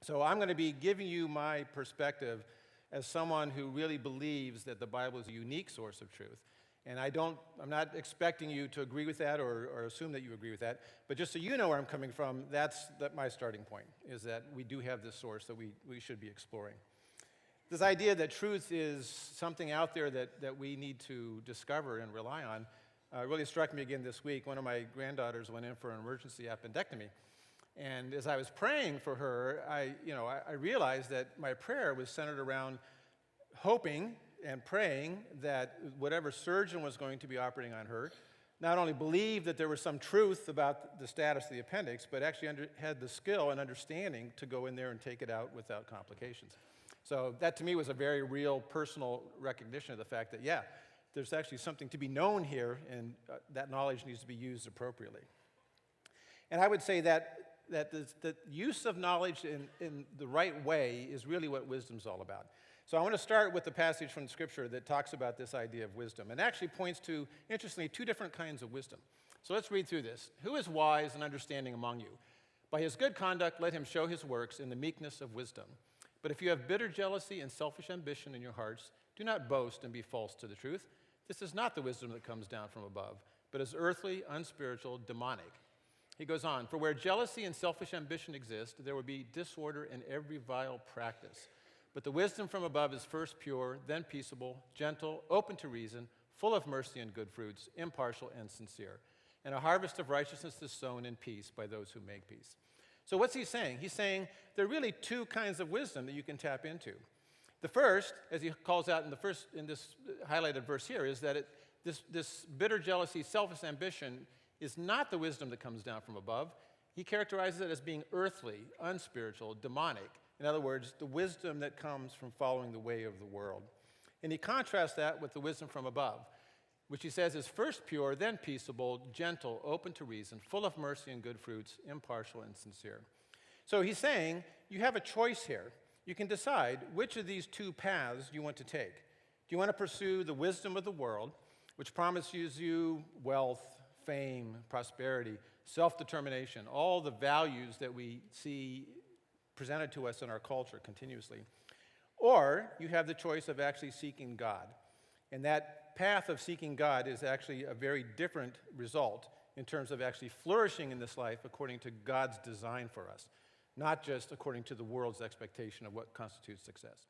So I'm going to be giving you my perspective as someone who really believes that the Bible is a unique source of truth. And I'm not expecting you to agree with that or assume that you agree with that, but just so you know where I'm coming from, that's my starting point, is that we do have this source that we should be exploring. This idea that truth is something out there that we need to discover and rely on really struck me again this week. One of my granddaughters went in for an emergency appendectomy. And as I was praying for her, I realized that my prayer was centered around hoping and praying that whatever surgeon was going to be operating on her not only believed that there was some truth about the status of the appendix, but actually had the skill and understanding to go in there and take it out without complications. So that to me was a very real personal recognition of the fact that, yeah, there's actually something to be known here, and that knowledge needs to be used appropriately. And I would say that the use of knowledge in the right way is really what wisdom's all about. So I want to start with the passage from Scripture that talks about this idea of wisdom, and actually points to, interestingly, two different kinds of wisdom. So let's read through this. Who is wise and understanding among you? By his good conduct, let him show his works in the meekness of wisdom. But if you have bitter jealousy and selfish ambition in your hearts, do not boast and be false to the truth. This is not the wisdom that comes down from above, but is earthly, unspiritual, demonic. He goes on, for where jealousy and selfish ambition exist, there will be disorder in every vile practice. But the wisdom from above is first pure, then peaceable, gentle, open to reason, full of mercy and good fruits, impartial and sincere. And a harvest of righteousness is sown in peace by those who make peace. So what's he saying? He's saying there are really two kinds of wisdom that you can tap into. The first, as he calls out in this highlighted verse here, is that this bitter jealousy, selfish ambition is not the wisdom that comes down from above. He characterizes it as being earthly, unspiritual, demonic. In other words, the wisdom that comes from following the way of the world. And he contrasts that with the wisdom from above, which he says is first pure, then peaceable, gentle, open to reason, full of mercy and good fruits, impartial and sincere. So he's saying you have a choice here. You can decide which of these two paths you want to take. Do you want to pursue the wisdom of the world, which promises you wealth, fame, prosperity, self-determination, all the values that we see presented to us in our culture continuously? Or you have the choice of actually seeking God. And that path of seeking God is actually a very different result in terms of actually flourishing in this life according to God's design for us, not just according to the world's expectation of what constitutes success.